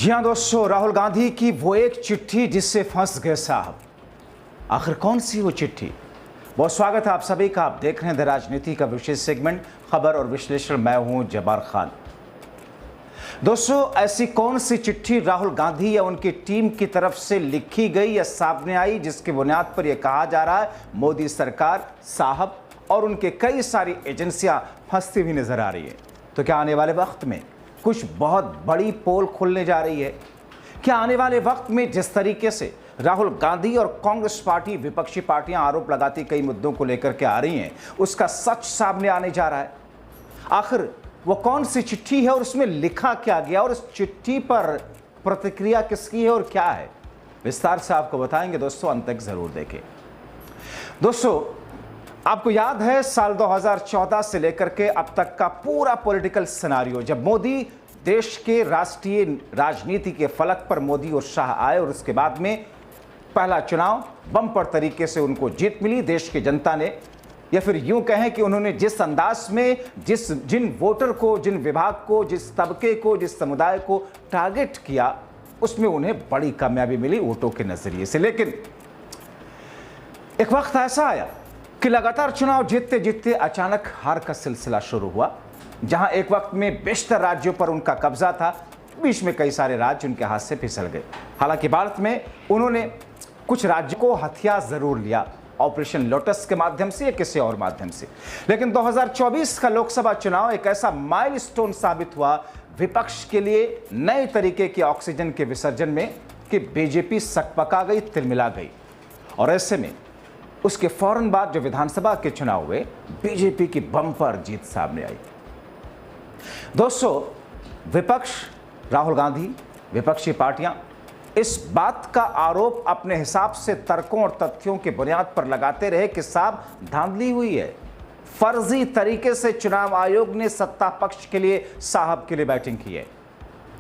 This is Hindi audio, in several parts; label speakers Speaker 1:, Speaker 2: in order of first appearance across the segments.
Speaker 1: जी हाँ दोस्तों, राहुल गांधी की वो एक चिट्ठी जिससे फंस गए साहब। आखिर कौन सी वो चिट्ठी? बहुत स्वागत है आप सभी का। आप देख रहे हैं द राजनीति का विशेष सेगमेंट खबर और विश्लेषण। मैं हूं जब्बार खान। दोस्तों, ऐसी कौन सी चिट्ठी राहुल गांधी या उनकी टीम की तरफ से लिखी गई या सामने आई जिसकी बुनियाद पर यह कहा जा रहा है मोदी सरकार साहब और उनके कई सारी एजेंसियां फंसती हुई नजर आ रही है? तो क्या आने वाले वक्त में कुछ बहुत बड़ी पोल खुलने जा रही है? क्या आने वाले वक्त में जिस तरीके से राहुल गांधी और कांग्रेस पार्टी, विपक्षी पार्टियां आरोप लगाती कई मुद्दों को लेकर के आ रही हैं, उसका सच सामने आने जा रहा है? आखिर वो कौन सी चिट्ठी है और उसमें लिखा क्या गया और इस चिट्ठी पर प्रतिक्रिया किसकी है और क्या है, विस्तार से आपको बताएंगे। दोस्तों, अंत तक जरूर देखें। दोस्तों, आपको याद है साल 2014 से लेकर के अब तक का पूरा पॉलिटिकल सिनारियो, जब मोदी देश के राष्ट्रीय राजनीति के फलक पर मोदी और शाह आए और उसके बाद में पहला चुनाव बम्पर तरीके से उनको जीत मिली। देश की जनता ने, या फिर यूं कहें कि उन्होंने जिस अंदाज में जिन वोटर को, जिन विभाग को, जिस तबके को, जिस समुदाय को टारगेट किया, उसमें उन्हें बड़ी कामयाबी मिली वोटों के नजरिए से। लेकिन एक वक्त ऐसा आया कि लगातार चुनाव जीतते जीतते अचानक हार का सिलसिला शुरू हुआ। जहां एक वक्त में बेशतर राज्यों पर उनका कब्जा था, बीच में कई सारे राज्य उनके हाथ से फिसल गए। हालांकि भारत में उन्होंने कुछ राज्यों को हथिया जरूर लिया, ऑपरेशन लोटस के माध्यम से या किसी और माध्यम से। लेकिन 2024 का लोकसभा चुनाव एक ऐसा माइलस्टोन साबित हुआ विपक्ष के लिए, नए तरीके के ऑक्सीजन के विसर्जन में, कि बीजेपी सकपका गई, तिलमिला गई। और ऐसे में उसके फौरन बाद जो विधानसभा के चुनाव हुए, बीजेपी की बम्पर जीत सामने आई। दोस्तों, विपक्ष, राहुल गांधी, विपक्षी पार्टियां इस बात का आरोप अपने हिसाब से तर्कों और तथ्यों की बुनियाद पर लगाते रहे कि साहब धांधली हुई है, फर्जी तरीके से चुनाव आयोग ने सत्ता पक्ष के लिए, साहब के लिए बैटिंग की है।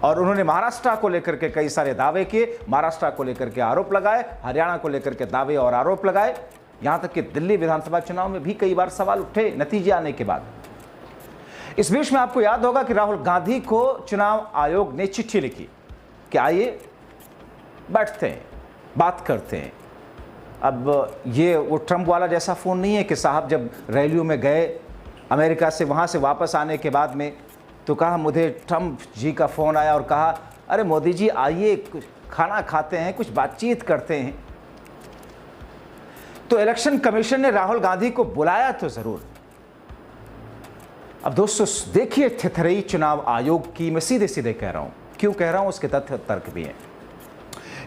Speaker 1: और उन्होंने महाराष्ट्र को लेकर के कई सारे दावे किए, महाराष्ट्र को लेकर के आरोप लगाए, हरियाणा को लेकर के दावे और आरोप लगाए, यहां तक कि दिल्ली विधानसभा चुनाव में भी कई बार सवाल उठे नतीजे आने के बाद। इस बीच में आपको याद होगा कि राहुल गांधी को चुनाव आयोग ने चिट्ठी लिखी कि आइए बैठते हैं, बात करते हैं। अब ये वो ट्रंप वाला जैसा फोन नहीं है कि साहब जब रैलियों में गए अमेरिका से, वहां से वापस आने के बाद में तो कहा, मुझे ट्रंप जी का फोन आया और कहा, अरे मोदी जी आइए, कुछ खाना खाते हैं, कुछ बातचीत करते हैं। तो इलेक्शन कमीशन ने राहुल गांधी को बुलाया तो जरूर। अब दोस्तों देखिए थिथरई चुनाव आयोग की, मैं सीधे सीधे कह रहा हूं, क्यों कह रहा हूं उसके तथ्य तर्क भी हैं,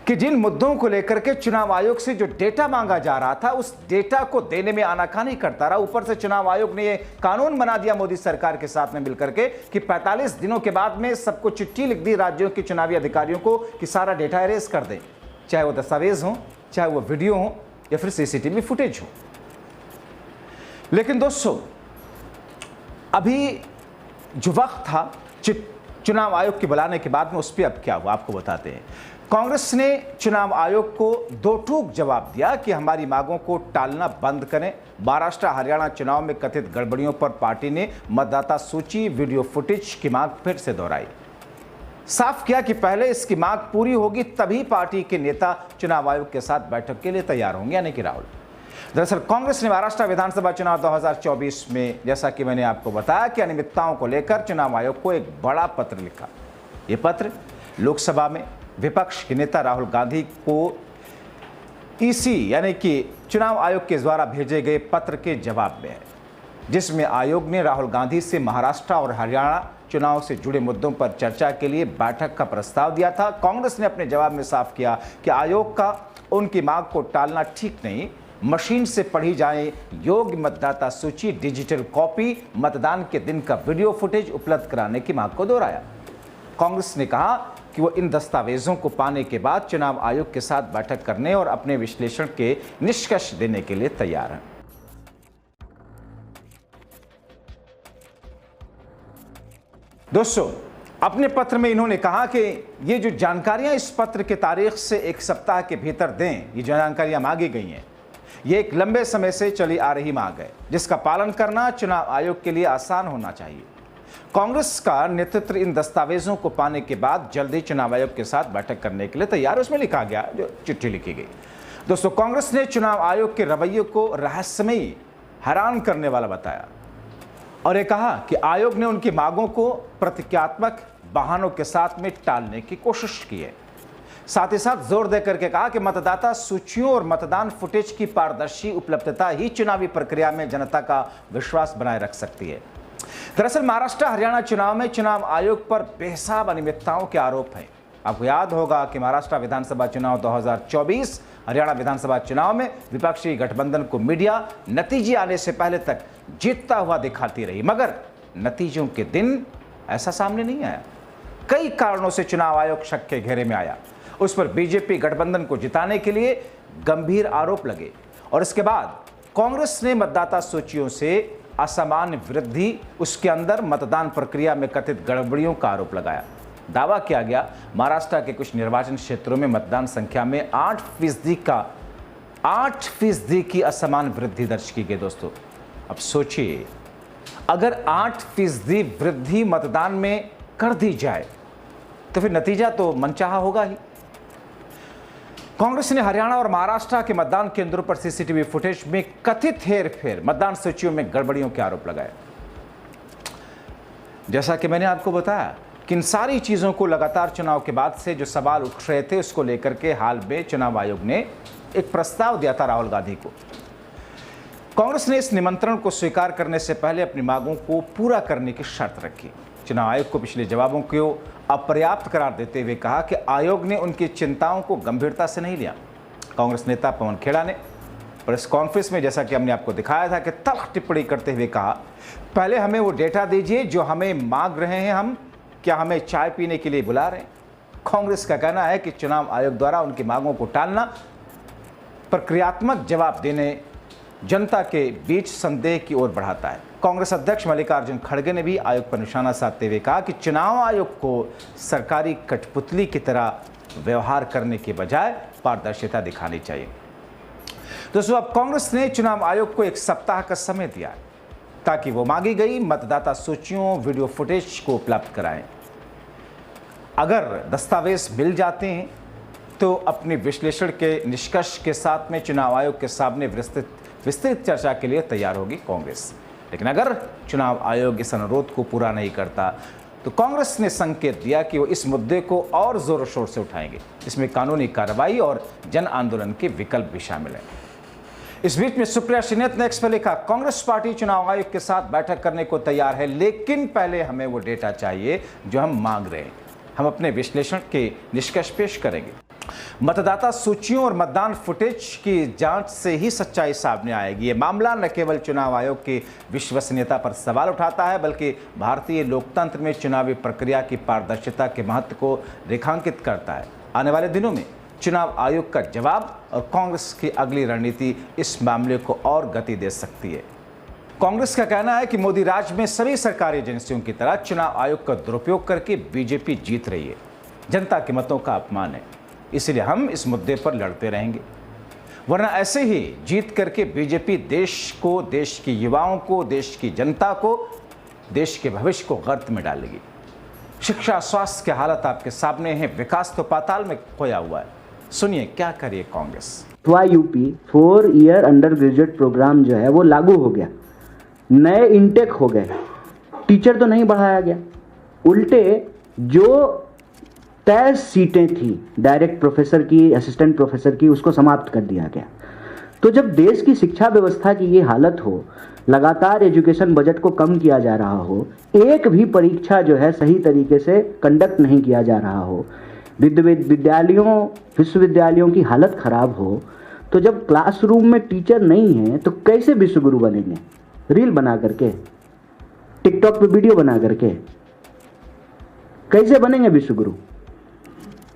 Speaker 1: कि जिन मुद्दों को लेकर के चुनाव आयोग से जो डेटा मांगा जा रहा था, उस डेटा को देने में आनाकानी करता रहा। ऊपर से चुनाव आयोग ने ये कानून बना दिया मोदी सरकार के साथ में मिलकर के कि 45 दिनों के बाद में सबको चिट्ठी लिख दी राज्यों के चुनावी अधिकारियों को कि सारा डेटा एरेज कर दें, चाहे वो दस्तावेज हो, चाहे वो वीडियो हो, या फिर सीसीटीवी फुटेज हो। लेकिन दोस्तों, अभी जो वक्त था चुनाव आयोग के बुलाने के बाद में, उस पर अब क्या हुआ आपको बताते हैं। कांग्रेस ने चुनाव आयोग को दो टूक जवाब दिया कि हमारी मांगों को टालना बंद करें। महाराष्ट्र हरियाणा चुनाव में कथित गड़बड़ियों पर पार्टी ने मतदाता सूची, वीडियो फुटेज की मांग फिर से दोहराई। साफ किया कि पहले इसकी मांग पूरी होगी तभी पार्टी के नेता चुनाव आयोग के साथ बैठक के लिए तैयार होंगे, यानी कि राहुल। दरअसल कांग्रेस ने महाराष्ट्र विधानसभा चुनाव 2024 में, जैसा कि मैंने आपको बताया, कि अनियमितताओं को लेकर चुनाव आयोग को एक बड़ा पत्र लिखा। यह पत्र लोकसभा में विपक्ष के नेता राहुल गांधी को ईसी यानी कि चुनाव आयोग के द्वारा भेजे गए पत्र के जवाब में है, जिसमें आयोग ने राहुल गांधी से महाराष्ट्र और हरियाणा चुनाव से जुड़े मुद्दों पर चर्चा के लिए बैठक का प्रस्ताव दिया था। कांग्रेस ने अपने जवाब में साफ किया कि आयोग का उनकी मांग को टालना ठीक नहीं, मशीन से पढ़ी जाए योग्य मतदाता सूची, डिजिटल कॉपी, मतदान के दिन का वीडियो फुटेज उपलब्ध कराने की मांग को दोहराया। कांग्रेस ने कहा कि वो इन दस्तावेजों को पाने के बाद चुनाव आयोग के साथ बैठक करने और अपने विश्लेषण के निष्कर्ष देने के लिए तैयार हैं। दोस्तों, अपने पत्र में इन्होंने कहा कि ये जो जानकारियां इस पत्र की तारीख से एक सप्ताह के भीतर दें, ये जो जानकारियां मांगी गई हैं, ये एक लंबे समय से चली आ रही मांग है, जिसका पालन करना चुनाव आयोग के लिए आसान होना चाहिए। कांग्रेस का नेतृत्व इन दस्तावेजों को पाने के बाद जल्द ही चुनाव आयोग के साथ बैठक करने के लिए तैयार। उसमें लिखा गया, जो चिट्ठी लिखी गई दोस्तों, कांग्रेस ने चुनाव आयोग के रवैये को रहस्यमयी, हैरान करने वाला बताया और ये कहा कि आयोग ने उनकी मांगों को प्रतीकात्मक बहानों के साथ में टालने की कोशिश की है। साथ ही साथ जोर देकर के कहा कि मतदाता सूचियों और मतदान फुटेज की पारदर्शी उपलब्धता ही चुनावी प्रक्रिया में जनता का विश्वास बनाए रख सकती है। दरअसल महाराष्ट्र हरियाणा चुनाव में चुनाव आयोग पर बेहिसाब अनियमितताओं के आरोप हैं। आपको याद होगा कि महाराष्ट्र विधानसभा चुनाव 2024, हरियाणा विधानसभा चुनाव में विपक्षी गठबंधन को मीडिया नतीजे आने से पहले तक जीतता हुआ दिखाती रही, मगर नतीजों के दिन ऐसा सामने नहीं आया। कई कारणों से चुनाव आयोग शक के घेरे में आया। उस पर बीजेपी गठबंधन को जिताने के लिए गंभीर आरोप लगे और इसके बाद कांग्रेस ने मतदाता सूचियों से असामान्य वृद्धि, उसके अंदर मतदान प्रक्रिया में कथित गड़बड़ियों का आरोप लगाया। दावा किया गया महाराष्ट्र के कुछ निर्वाचन क्षेत्रों में मतदान संख्या में 8% की असमान वृद्धि दर्ज की गई। दोस्तों अब सोचिए, अगर 8% वृद्धि मतदान में कर दी जाए तो फिर नतीजा तो मनचाहा होगा ही। कांग्रेस ने हरियाणा और महाराष्ट्र के मतदान केंद्रों पर सीसीटीवी फुटेज में कथित हेरफेर, मतदान सूचियों में गड़बड़ियों के आरोप लगाए। जैसा कि मैंने आपको बताया कि इन सारी चीजों को लगातार चुनाव के बाद से जो सवाल उठ रहे थे, उसको लेकर के हाल में चुनाव आयोग ने एक प्रस्ताव दिया था राहुल गांधी को। कांग्रेस ने इस निमंत्रण को स्वीकार करने से पहले अपनी मांगों को पूरा करने की शर्त रखी। चुनाव आयोग को पिछले जवाबों को अपर्याप्त करार देते हुए कहा कि आयोग ने उनकी चिंताओं को गंभीरता से नहीं लिया। कांग्रेस नेता पवन खेड़ा ने प्रेस कॉन्फ्रेंस में, जैसा कि हमने आपको दिखाया था, कि तल्ख टिप्पणी करते हुए कहा, पहले हमें वो डेटा दीजिए जो हमें मांग रहे हैं, हम क्या हमें चाय पीने के लिए बुला रहे हैं। कांग्रेस का कहना है कि चुनाव आयोग द्वारा उनकी मांगों को टालना प्रक्रियात्मक जवाब देने जनता के बीच संदेह की ओर बढ़ाता है। कांग्रेस अध्यक्ष मल्लिकार्जुन खड़गे ने भी आयोग पर निशाना साधते हुए कहा कि चुनाव आयोग को सरकारी कठपुतली की तरह व्यवहार करने के बजाय पारदर्शिता दिखानी चाहिए। दोस्तों अब कांग्रेस ने चुनाव आयोग को 1 सप्ताह का समय दिया ताकि वो मांगी गई मतदाता सूचियों, वीडियो फुटेज को उपलब्ध कराएं। अगर दस्तावेज मिल जाते हैं तो अपने विश्लेषण के निष्कर्ष के साथ में चुनाव आयोग के सामने विस्तृत चर्चा के लिए तैयार होगी कांग्रेस। लेकिन अगर चुनाव आयोग इस अनुरोध को पूरा नहीं करता तो कांग्रेस ने संकेत दिया कि वो इस मुद्दे को और जोरों शोर से उठाएंगे। इसमें कानूनी कार्रवाई और जन आंदोलन के विकल्प भी शामिल हैं। इस बीच में सुप्रिया श्रीनेत ने एक्स पर लिखा, कांग्रेस पार्टी चुनाव आयोग के साथ बैठक करने को तैयार है, लेकिन पहले हमें वो डेटा चाहिए जो हम मांग रहे हैं। हम अपने विश्लेषण के निष्कर्ष पेश करेंगे। मतदाता सूचियों और मतदान फुटेज की जांच से ही सच्चाई सामने आएगी। ये मामला न केवल चुनाव आयोग की विश्वसनीयता पर सवाल उठाता है, बल्कि भारतीय लोकतंत्र में चुनावी प्रक्रिया की पारदर्शिता के महत्व को रेखांकित करता है। आने वाले दिनों में चुनाव आयोग का जवाब और कांग्रेस की अगली रणनीति इस मामले को और गति दे सकती है। कांग्रेस का कहना है कि मोदी राज में सभी सरकारी एजेंसियों की तरह चुनाव आयोग का दुरुपयोग करके बीजेपी जीत रही है। जनता के मतों का अपमान है, इसलिए हम इस मुद्दे पर लड़ते रहेंगे, वरना ऐसे ही जीत करके बीजेपी देश को, देश के युवाओं को, देश की जनता को, देश के भविष्य को गर्त में डालेगी। शिक्षा, स्वास्थ्य की हालत आपके सामने है, विकास तो पाताल में खोया हुआ है। सुनिए क्या करिए Congress.
Speaker 2: UP 4 year undergraduate programme जो है वो लागू हो गया, नए इनटेक हो गए, टीचर तो नहीं बढ़ाया गया, उल्टे जो तय सीटें थी डायरेक्ट प्रोफेसर की, असिस्टेंट प्रोफेसर की, उसको समाप्त कर दिया गया। तो जब देश की शिक्षा व्यवस्था की ये हालत हो, लगातार एजुकेशन बजट को कम किया जा रहा हो, एक भी परीक्षा जो है सही तरीके से कंडक्ट नहीं किया जा रहा हो, विद्यालयों, विश्वविद्यालयों की हालत खराब हो, तो जब क्लासरूम में टीचर नहीं है तो कैसे विश्वगुरु बनेंगे? रील बना करके, टिकटॉक पे वीडियो बना करके कैसे विश्वगुरु?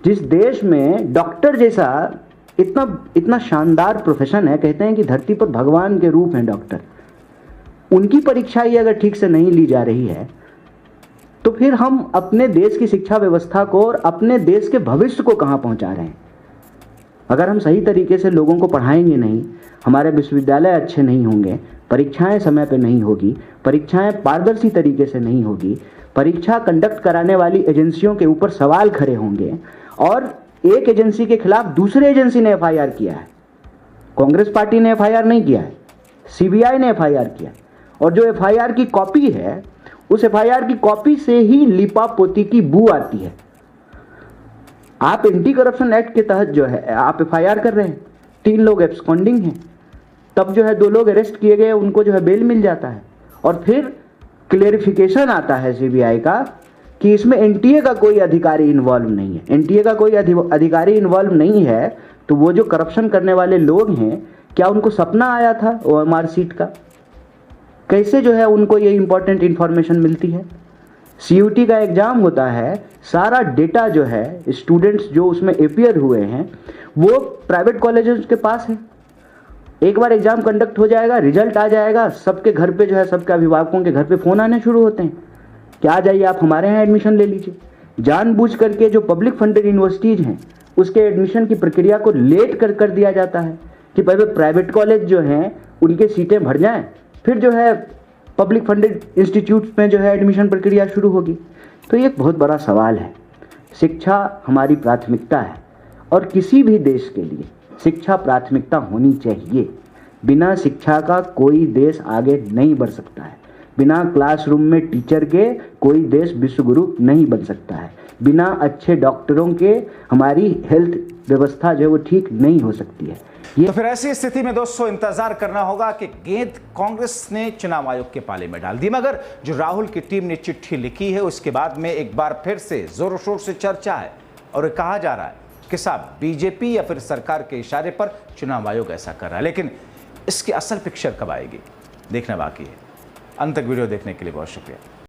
Speaker 2: जिस देश में डॉक्टर जैसा इतना शानदार प्रोफेशन है, कहते हैं कि धरती पर भगवान के रूप हैं डॉक्टर, उनकी परीक्षा ही अगर ठीक से नहीं ली जा रही है तो फिर हम अपने देश की शिक्षा व्यवस्था को और अपने देश के भविष्य को कहां पहुंचा रहे हैं? अगर हम सही तरीके से लोगों को पढ़ाएंगे नहीं, हमारे विश्वविद्यालय अच्छे नहीं होंगे, परीक्षाएं समय पे नहीं होगी, परीक्षाएं पारदर्शी तरीके से नहीं होगी, परीक्षा कंडक्ट कराने वाली एजेंसियों के ऊपर सवाल खड़े होंगे और एक एजेंसी के खिलाफ दूसरे एजेंसी ने एफआईआर किया है, कांग्रेस पार्टी ने एफआईआर नहीं किया है, सीबीआई ने एफआईआर किया है, और जो एफआईआर की कॉपी है उस एफआईआर की कॉपी से ही लिपापोती की बू आती है। आप एंटी करप्शन एक्ट के तहत जो है आप एफआईआर कर रहे हैं, 3 लोग एब्सकॉन्डिंग हैं, तब जो है 2 लोग अरेस्ट किए गए, उनको जो है बेल मिल जाता है, और फिर क्लेरिफिकेशन आता है सीबीआई का कि इसमें एनटीए का कोई अधिकारी इन्वॉल्व नहीं है। एनटीए का कोई अधिकारी इन्वॉल्व नहीं है तो वो जो करप्शन करने वाले लोग हैं, क्या उनको सपना आया था ओएमआर सीट का? कैसे जो है उनको ये इंपॉर्टेंट इंफॉर्मेशन मिलती है? सीयूटी का एग्जाम होता है, सारा डेटा जो है स्टूडेंट्स जो उसमें अपियर हुए हैं वो प्राइवेट कॉलेजेस के पास है। एक बार एग्जाम कंडक्ट हो जाएगा, रिजल्ट आ जाएगा, सबके घर पे जो है सबके अभिभावकों के घर पे फ़ोन आने शुरू होते हैं कि आ जाइए आप हमारे यहाँ एडमिशन ले लीजिए। जानबूझ करके जो पब्लिक फंडेड यूनिवर्सिटीज़ हैं उसके एडमिशन की प्रक्रिया को लेट कर दिया जाता है कि पहले प्राइवेट कॉलेज जो हैं उनके सीटें भर जाएं, फिर जो है पब्लिक फंडेड इंस्टीट्यूट में जो है एडमिशन प्रक्रिया शुरू होगी। तो ये एक बहुत बड़ा सवाल है। शिक्षा हमारी प्राथमिकता है और किसी भी देश के लिए शिक्षा प्राथमिकता होनी चाहिए। बिना शिक्षा का कोई देश आगे नहीं बढ़ सकता है। बिना क्लासरूम में टीचर के कोई देश विश्वगुरु नहीं बन सकता है। बिना अच्छे डॉक्टरों के हमारी हेल्थ व्यवस्था जो है वो ठीक नहीं हो सकती है।
Speaker 1: तो फिर ऐसी स्थिति में दोस्तों इंतजार करना होगा कि गेंद कांग्रेस ने चुनाव आयोग के पाले में डाल दी, मगर जो राहुल की टीम ने चिट्ठी लिखी है उसके बाद में एक बार फिर से जोरों शोर से चर्चा है और कहा जा रहा है कि साहब बीजेपी या फिर सरकार के इशारे पर चुनाव आयोग ऐसा कर रहा है। लेकिन इसकी असल पिक्चर कब आएगी देखना बाकी है। अंत तक वीडियो देखने के लिए बहुत शुक्रिया।